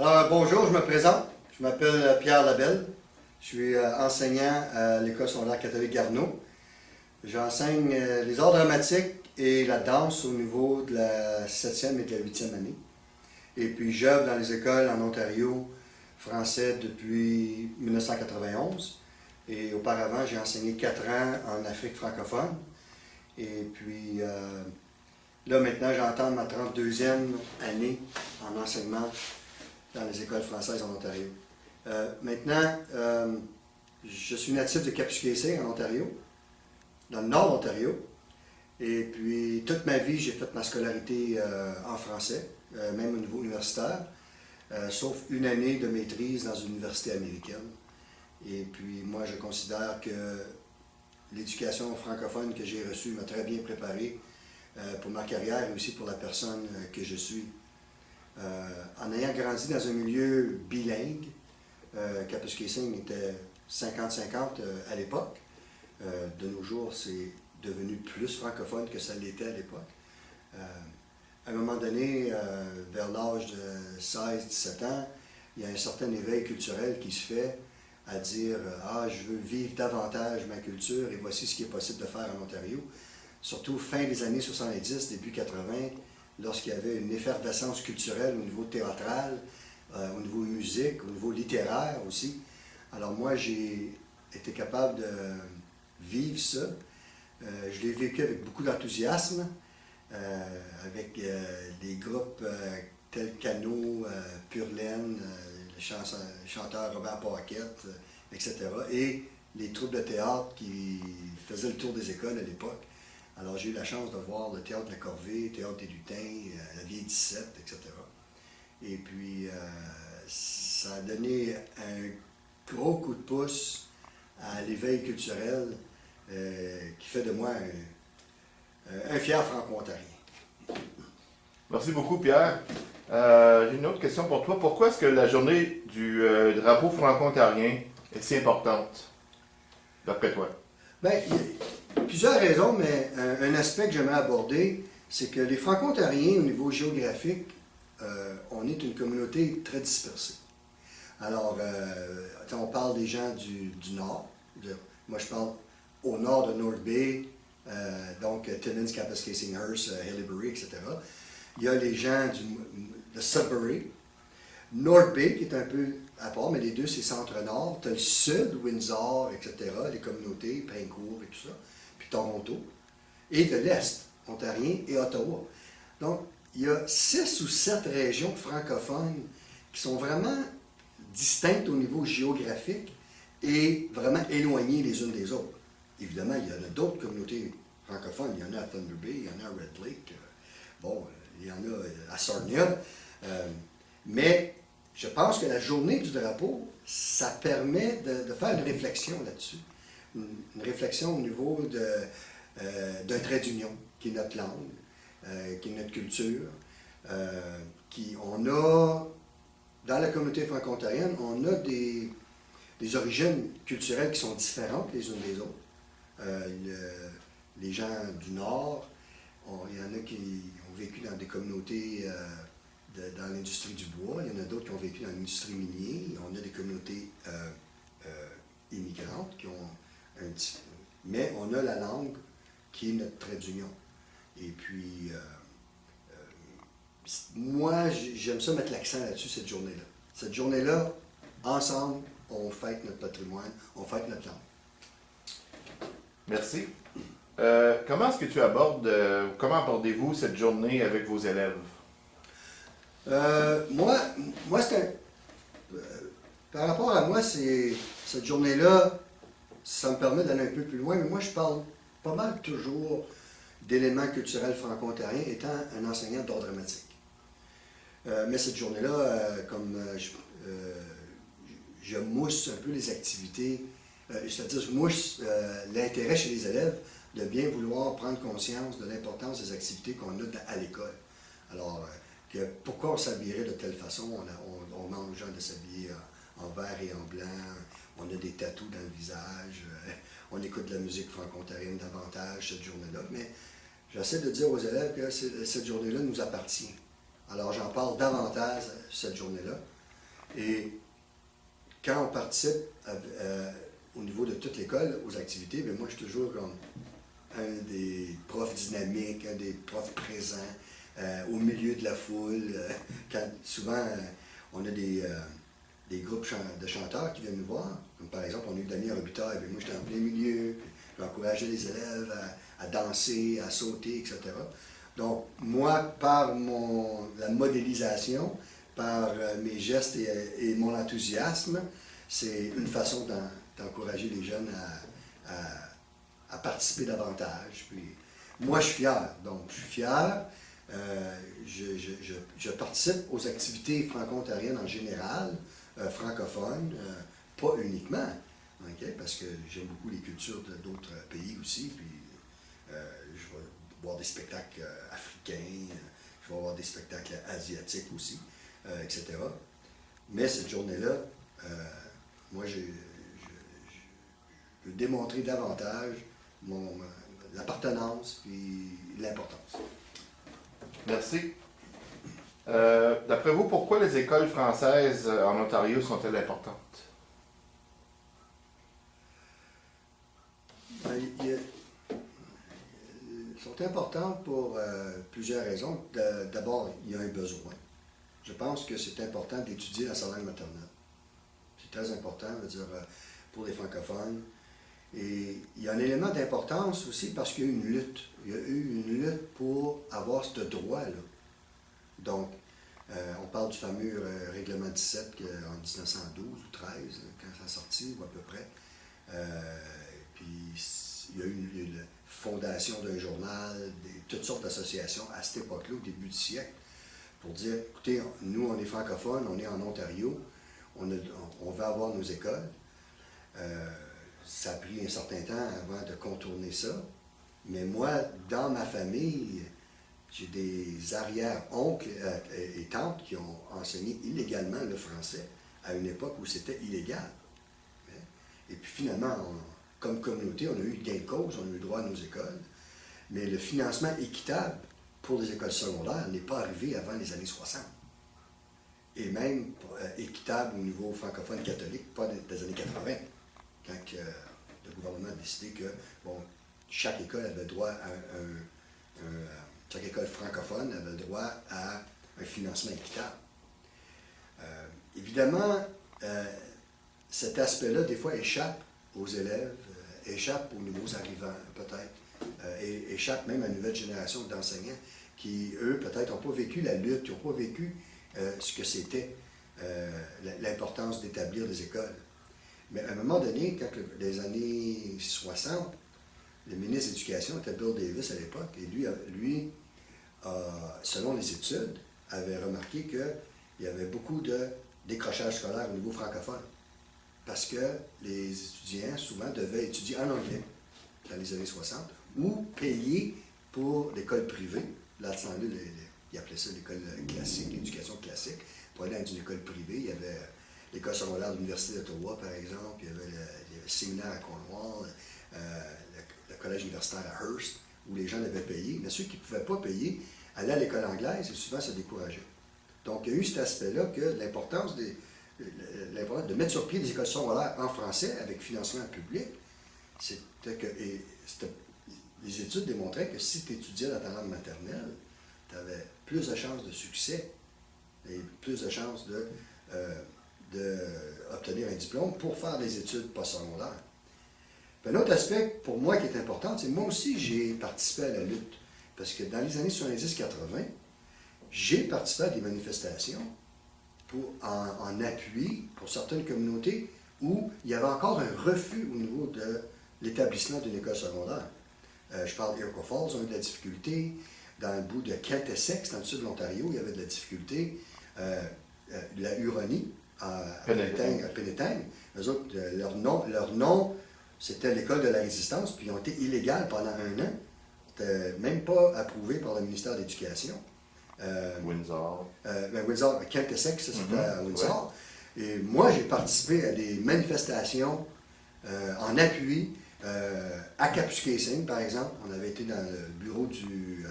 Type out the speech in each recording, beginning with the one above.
Alors, bonjour, je me présente. Je m'appelle Pierre Labelle. Je suis enseignant à l'École secondaire catholique Garneau. J'enseigne les arts dramatiques et la danse au niveau de la 7e et de la 8e année. Et puis, j'œuvre dans les écoles en Ontario français depuis 1991. Et auparavant, j'ai enseigné 4 ans en Afrique francophone. Et puis, là, maintenant, j'entame ma 32e année en enseignement dans les écoles françaises en Ontario. Maintenant, je suis natif de Kapuskasing en Ontario, dans le nord de l'Ontario. Et puis, toute ma vie, j'ai fait ma scolarité en français, même au niveau universitaire, sauf une année de maîtrise dans une université américaine. Et puis, moi, je considère que l'éducation francophone que j'ai reçue m'a très bien préparé pour ma carrière et aussi pour la personne que je suis. En ayant grandi dans un milieu bilingue, Kapuskasing était 50-50 à l'époque. De nos jours, c'est devenu plus francophone que ça l'était à l'époque. À un moment donné, vers l'âge de 16-17 ans, il y a un certain éveil culturel qui se fait à dire « Ah, je veux vivre davantage ma culture et voici ce qui est possible de faire en Ontario ». Surtout fin des années 70, début 80, lorsqu'il y avait une effervescence culturelle au niveau théâtral, au niveau musique, au niveau littéraire aussi. Alors moi, j'ai été capable de vivre ça. Je l'ai vécu avec beaucoup d'enthousiasme, avec des groupes tels Cano, Pure Laine, le chanteur Robert Paquette, etc. Et les troupes de théâtre qui faisaient le tour des écoles à l'époque. Alors j'ai eu la chance de voir le Théâtre de la Corvée, le Théâtre des Lutins, la Vieille 17, etc. Et puis ça a donné un gros coup de pouce à l'éveil culturel qui fait de moi un fier franco-ontarien. Merci beaucoup, Pierre. J'ai une autre question pour toi. Pourquoi est-ce que la journée du drapeau franco-ontarien est si importante, d'après toi? Bien, il y a plusieurs raisons, mais un aspect que j'aimerais aborder, c'est que les franco-ontariens, au niveau géographique, on est une communauté très dispersée. Alors, on parle des gens du nord. Moi, je parle au nord de North Bay, donc Timmins, Kapuskasing, Hearst, Haileybury, etc. Il y a les gens de Sudbury, North Bay, qui est un peu à part, mais les deux, c'est centre-nord. Tu as le sud, Windsor, etc., les communautés, Pincourt et tout ça, puis Toronto. Et de l'est, Ontarien et Ottawa. Donc, il y a 6 ou 7 régions francophones qui sont vraiment distinctes au niveau géographique et vraiment éloignées les unes des autres. Évidemment, il y en a d'autres communautés francophones. Il y en a à Thunder Bay, il y en a à Red Lake, il y en a à Sarnia. Mais je pense que la journée du drapeau, ça permet de faire une réflexion là-dessus. Une réflexion au niveau d'un trait d'union, qui est notre langue, qui est notre culture. On a, dans la communauté franco-ontarienne, on a des origines culturelles qui sont différentes les unes des autres. Les gens du Nord, il y en a qui ont vécu dans des communautés dans l'industrie du bois, il y en a d'autres qui ont vécu dans l'industrie minière, on a des communautés immigrantes qui ont mais on a la langue qui est notre trait d'union. Et puis, moi, j'aime ça mettre l'accent là-dessus, cette journée-là. Cette journée-là, ensemble, on fête notre patrimoine, on fête notre langue. Merci. Comment est-ce que tu abordes, comment abordez-vous cette journée avec vos élèves? Moi par rapport à moi, cette journée-là, ça me permet d'aller un peu plus loin, mais moi, je parle pas mal toujours d'éléments culturels franco-ontariens, étant un enseignant d'art dramatique. Mais cette journée-là, je mousse un peu les activités, c'est-à-dire je mousse l'intérêt chez les élèves de bien vouloir prendre conscience de l'importance des activités qu'on a à l'école. Alors, pourquoi on s'habillerait de telle façon? On demande aux gens de s'habiller en vert et en blanc, on a des tatous dans le visage, on écoute de la musique franco-ontarienne davantage cette journée-là, mais j'essaie de dire aux élèves que cette journée-là nous appartient. Alors j'en parle davantage cette journée-là. Et quand on participe au niveau de toute l'école, aux activités, bien, moi, je suis toujours comme un des profs dynamiques, un des profs présents, au milieu de la foule. Quand souvent, on a des groupes de chanteurs qui viennent nous voir. Comme par exemple, on a eu Daniel Robitaille, et moi, j'étais en plein milieu. J'encourageais les élèves à danser, à sauter, etc. Donc, moi, par la modélisation, par mes gestes et mon enthousiasme, c'est une façon d'encourager les jeunes à participer davantage. Puis, moi, je suis fier. Donc, je suis fier. Je participe aux activités franco-ontariennes en général, francophones, pas uniquement, okay? Parce que j'aime beaucoup les cultures d'autres pays aussi. Puis, je vais voir des spectacles africains, je vais voir des spectacles asiatiques aussi, etc. Mais cette journée-là, moi, je veux démontrer davantage l'appartenance et l'importance. Merci. D'après vous, pourquoi les écoles françaises en Ontario sont-elles importantes? Elles sont importantes pour plusieurs raisons. D'abord, il y a un besoin. Je pense que c'est important d'étudier la sa langue maternelle. C'est très important, je veux dire, pour les francophones. Et il y a un élément d'importance aussi parce qu'il y a eu une lutte. Il y a eu une lutte pour avoir ce droit-là. Donc, on parle du fameux règlement 17 en 1912 ou 13, quand ça a sorti, ou à peu près. Puis, il y a eu la fondation d'un journal, toutes sortes d'associations à cette époque-là, au début du siècle, pour dire, écoutez, nous, on est francophones, on est en Ontario, on veut avoir nos écoles. Ça a pris un certain temps avant de contourner ça. Mais moi, dans ma famille, j'ai des arrière-oncles et tantes qui ont enseigné illégalement le français à une époque où c'était illégal. Et puis finalement, comme communauté, on a eu gain de cause, on a eu droit à nos écoles. Mais le financement équitable pour les écoles secondaires n'est pas arrivé avant les années 60. Et même équitable au niveau francophone catholique, pas des années 80. Quand le gouvernement a décidé que chaque école avait droit à chaque école francophone avait le droit à un financement équitable. Évidemment, cet aspect-là, des fois, échappe aux élèves, échappe aux nouveaux arrivants, peut-être, et échappe même à une nouvelle génération d'enseignants qui, eux, peut-être, n'ont pas vécu la lutte, qui n'ont pas vécu ce que c'était l'importance d'établir des écoles. Mais à un moment donné, quand les années 60, le ministre de l'Éducation était Bill Davis à l'époque, et lui, selon les études, avait remarqué qu'il y avait beaucoup de décrochage scolaire au niveau francophone. Parce que les étudiants, souvent, devaient étudier en anglais dans les années 60, ou payer pour l'école privée. Là, ils appelaient ça l'école classique, l'éducation classique. Pour aller dans une école privée, il y avait l'école secondaire de l'Université d'Ottawa, par exemple, il y avait le séminaire à Cornwall, le collège universitaire à Hearst, où les gens devaient payer. Mais ceux qui ne pouvaient pas payer allaient à l'école anglaise et souvent se décourageaient. Donc, il y a eu cet aspect-là que l'importance de mettre sur pied des écoles secondaires en français avec financement public, c'était que les études démontraient que si tu étudiais dans ta langue maternelle, tu avais plus de chances de succès et plus de chances d'obtenir un diplôme pour faire des études postsecondaires. Un autre aspect pour moi qui est important, c'est que moi aussi j'ai participé à la lutte. Parce que dans les années 70-80, j'ai participé à des manifestations en appui pour certaines communautés où il y avait encore un refus au niveau de l'établissement d'une école secondaire. Je parle d'Iroquois Falls, on a eu de la difficulté. Dans le bout de Kent Essex, dans le sud de l'Ontario, il y avait de la difficulté. La Huronie, à Pénétang, eux autres, leur nom, c'était l'école de la résistance, puis ils ont été illégales pendant 1 an. C'était même pas approuvé par le ministère de l'Éducation. Windsor. Windsor, Kent Essex, ça c'était à Windsor. Ouais. Et moi, j'ai participé à des manifestations en appui. À Kapuskasing, par exemple, on avait été dans le bureau du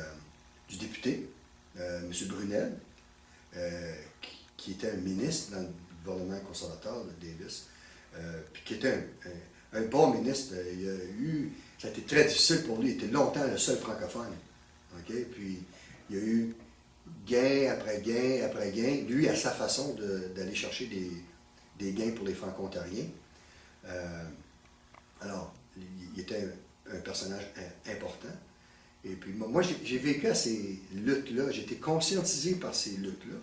député, M. Brunel, qui était un ministre dans le gouvernement conservateur de Davis, puis qui était un bon ministre. Ça a été très difficile pour lui. Il était longtemps le seul francophone. Okay? Puis il y a eu gain après gain après gain, lui à sa façon d'aller chercher des gains pour les Franco-Ontariens. Alors, il était un personnage important. Et puis, moi, j'ai vécu à ces luttes-là, j'ai été conscientisé par ces luttes-là.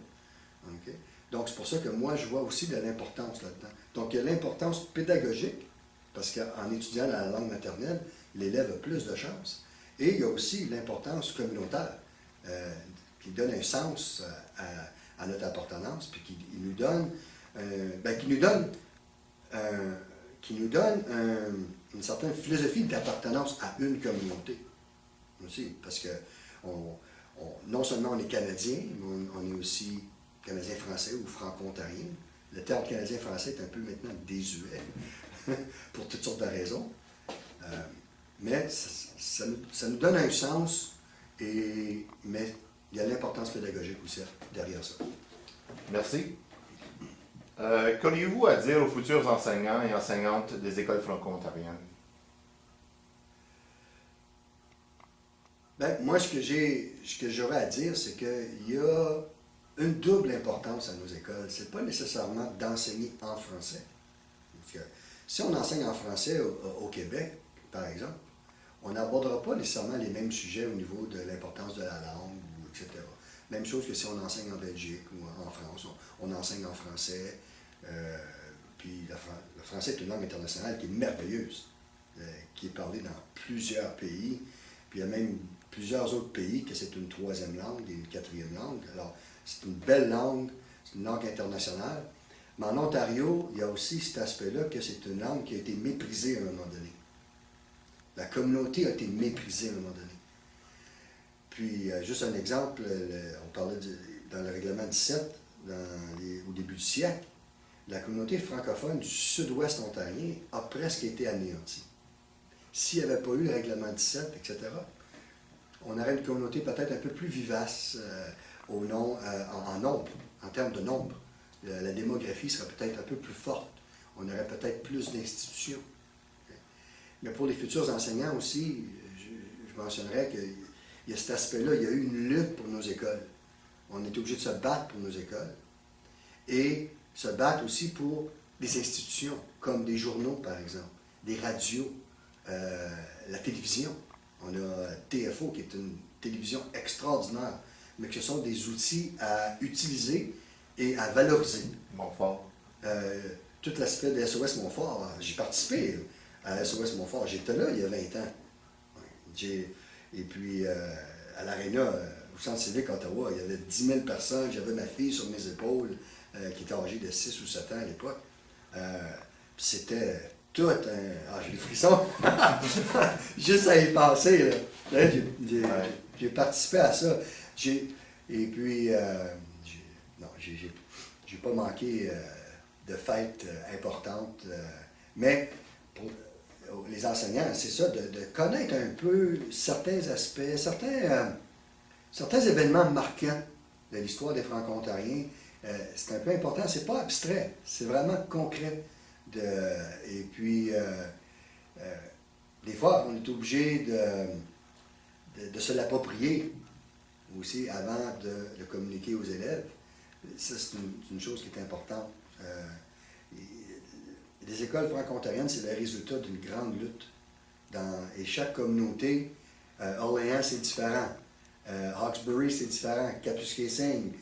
Okay? Donc, c'est pour ça que moi, je vois aussi de l'importance là-dedans. Donc, il y a l'importance pédagogique, parce qu'en étudiant la langue maternelle, l'élève a plus de chances. Et il y a aussi l'importance communautaire, qui donne un sens à notre appartenance, puis qui nous donne, qui nous donne une certaine philosophie d'appartenance à une communauté aussi, parce que non seulement on est Canadien, mais on est aussi Canadien-Français ou Franco-Ontarien. Le terme Canadien-Français est un peu maintenant désuet, pour toutes sortes de raisons. Mais ça nous donne un sens, mais il y a l'importance pédagogique aussi derrière ça. Merci. Qu'auriez-vous à dire aux futurs enseignants et enseignantes des écoles franco-ontariennes? Ben, moi, ce que j'aurais à dire, c'est qu'il y a une double importance à nos écoles. Ce n'est pas nécessairement d'enseigner en français. Parce que si on enseigne en français au Québec, par exemple, on n'abordera pas nécessairement les mêmes sujets au niveau de l'importance de la langue, etc. Même chose que si on enseigne en Belgique ou en France, on enseigne en français. Puis le français est une langue internationale qui est merveilleuse, qui est parlée dans plusieurs pays. Puis il y a même plusieurs autres pays que c'est une troisième langue et une quatrième langue. Alors, c'est une belle langue, c'est une langue internationale. Mais en Ontario, il y a aussi cet aspect-là que c'est une langue qui a été méprisée à un moment donné. La communauté a été méprisée à un moment donné. Puis, juste un exemple, on parlait dans le règlement 17, au début du siècle, la communauté francophone du sud-ouest ontarien a presque été anéantie. S'il n'y avait pas eu le règlement 17, etc., on aurait une communauté peut-être un peu plus vivace en nombre, en termes de nombre. La démographie serait peut-être un peu plus forte. On aurait peut-être plus d'institutions. Mais pour les futurs enseignants aussi, je mentionnerais qu'il y a cet aspect-là. Il y a eu une lutte pour nos écoles. On est obligé de se battre pour nos écoles. Et se battre aussi pour des institutions, comme des journaux, par exemple, des radios, la télévision. On a TFO, qui est une télévision extraordinaire, mais que ce sont des outils à utiliser et à valoriser. Montfort. Tout l'aspect de SOS Montfort, j'ai participé à SOS Montfort. J'étais là il y a 20 ans. Et puis, à l'Aréna, au Centre civique Ottawa, il y avait 10 000 personnes. J'avais ma fille sur mes épaules, qui était âgée de 6 ou 7 ans à l'époque. C'était tout un... Ah, j'ai des frissons! Juste à y penser, là. J'ai participé à ça. Et puis, j'ai pas manqué de fêtes importantes. Mais pour les enseignants, c'est ça, de connaître un peu certains aspects, certains événements marquants de l'histoire des Franco-Ontariens. C'est un peu important, c'est pas abstrait, c'est vraiment concret. Et puis, des fois, on est obligé de se l'approprier aussi avant de communiquer aux élèves. Ça, c'est une chose qui est importante. Les écoles franco-ontariennes, c'est le résultat d'une grande lutte. Et chaque communauté, Orléans, c'est différent. Hawkesbury, c'est différent. Kapuskasing,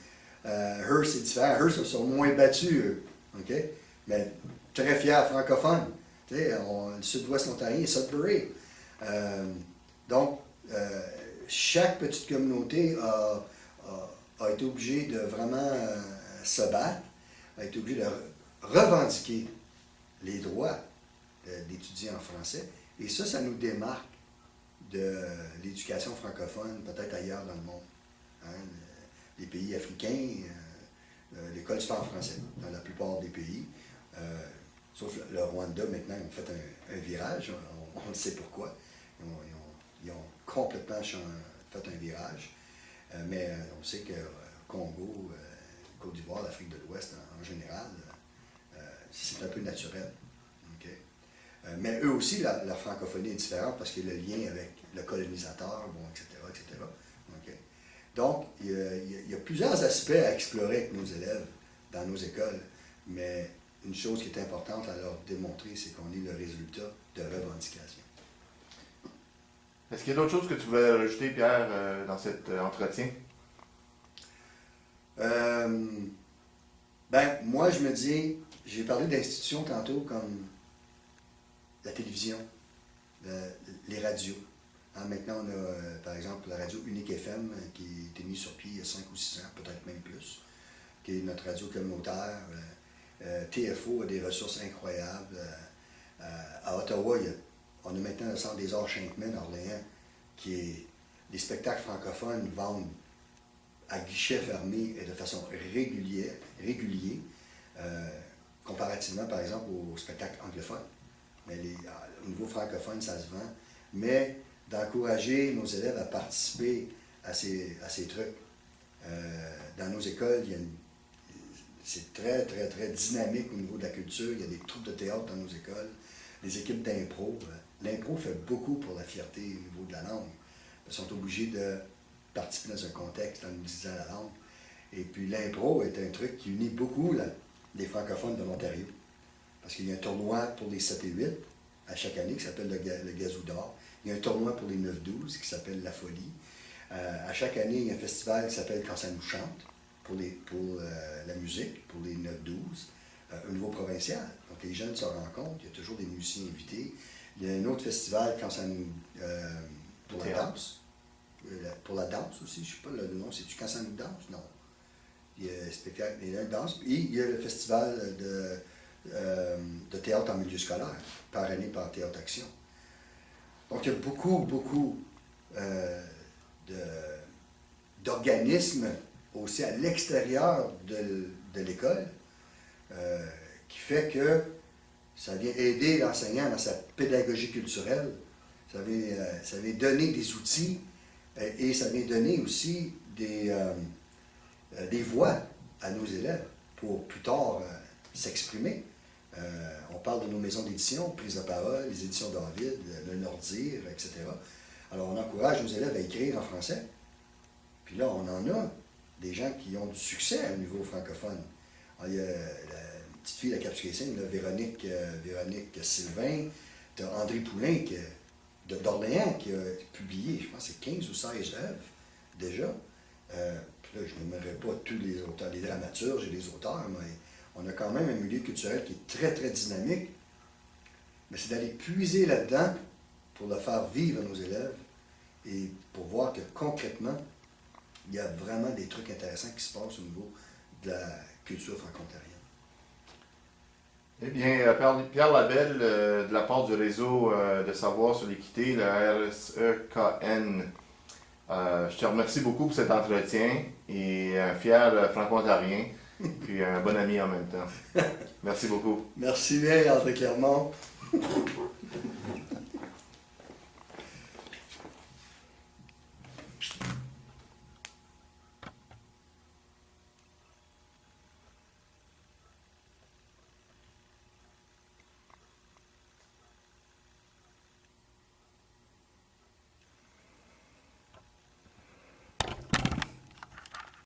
Hearst, c'est différent. Hearst, ils sont moins battus, eux. Okay? Mais très fiers francophones. Le sud-ouest ontarien, Sudbury. Donc, chaque petite communauté a été obligée de vraiment se battre, a été obligée de revendiquer les droits d'étudier en français. Et ça nous démarque de l'éducation francophone, peut-être ailleurs dans le monde. Les pays africains, l'école se fait en français dans la plupart des pays. Sauf le Rwanda, maintenant, ils ont fait un virage. On le sait pourquoi. Ils ont complètement fait un virage. Mais on sait que Congo, Côte d'Ivoire, l'Afrique de l'Ouest en général, c'est un peu naturel. OK? Mais eux aussi, leur francophonie est différente parce qu'il y a le lien avec le colonisateur, bon, etc., etc. OK? Donc, il y a plusieurs aspects à explorer avec nos élèves dans nos écoles, mais une chose qui est importante à leur démontrer, c'est qu'on est le résultat de revendications. Est-ce qu'il y a d'autres choses que tu voulais rajouter, Pierre, dans cet entretien? Moi, je me dis, j'ai parlé d'institutions tantôt comme la télévision, les radios. Maintenant, on a, par exemple, la radio Unique FM qui a été mise sur pied il y a 5 ou 6 ans, peut-être même plus, qui est notre radio communautaire. TFO a des ressources incroyables. À Ottawa, on a maintenant le Centre des Arts Shankman, Orléans, qui est des spectacles francophones vendent à guichet fermé et de façon régulière, comparativement, par exemple, aux spectacles anglophones. Mais au niveau francophone, ça se vend. Mais d'encourager nos élèves à participer à ces trucs. Dans nos écoles, c'est très, très, très dynamique au niveau de la culture. Il y a des troupes de théâtre dans nos écoles, des équipes d'impro. L'impro fait beaucoup pour la fierté au niveau de la langue. Ils sont obligés de participer dans un contexte en utilisant la langue. Et puis l'impro est un truc qui unit beaucoup les francophones de l'Ontario. Parce qu'il y a un tournoi pour les 7 et 8 à chaque année qui s'appelle le Gazou d'or. Il y a un tournoi pour les 9-12 qui s'appelle La Folie. À chaque année, il y a un festival qui s'appelle Quand ça nous chante pour la musique, pour les 9-12, au niveau provincial. Donc les jeunes se rencontrent, il y a toujours des musiciens invités. Il y a un autre festival quand ça nous, pour la danse. Pour la danse aussi, je ne sais pas le nom, c'est-tu Quand ça nous danse? Non. Il y a un spectacle, il y a une danse. Et il y a le festival de théâtre en milieu scolaire, par année par Théâtre Action. Donc il y a beaucoup, beaucoup d'organismes aussi à l'extérieur de l'école qui fait que ça vient aider l'enseignant dans sa pédagogie culturelle. Ça vient donner des outils et ça vient donner aussi des voix à nos élèves pour plus tard s'exprimer. On parle de nos maisons d'édition, Prise de parole, les éditions David, le Nordir, etc. Alors on encourage nos élèves à écrire en français. Puis là, on en a des gens qui ont du succès au niveau francophone. Alors, il y a la petite fille de la Capsicéenne, Véronique Sylvain, tu as André Poulain d'Orléans qui a publié, je pense, c'est 15 ou 16 œuvres déjà. Puis là, je ne nommerai pas tous les auteurs, les dramaturges et les auteurs, mais on a quand même un milieu culturel qui est très, très dynamique. Mais c'est d'aller puiser là-dedans pour le faire vivre à nos élèves et pour voir que concrètement, il y a vraiment des trucs intéressants qui se passent au niveau de la culture franco-ontarienne. Eh bien, Pierre Labelle, de la part du réseau de savoir sur l'équité, le RSEKN, je te remercie beaucoup pour cet entretien et un fier franco-ontarien, puis un bon ami en même temps. Merci beaucoup. Merci bien, André Clermont.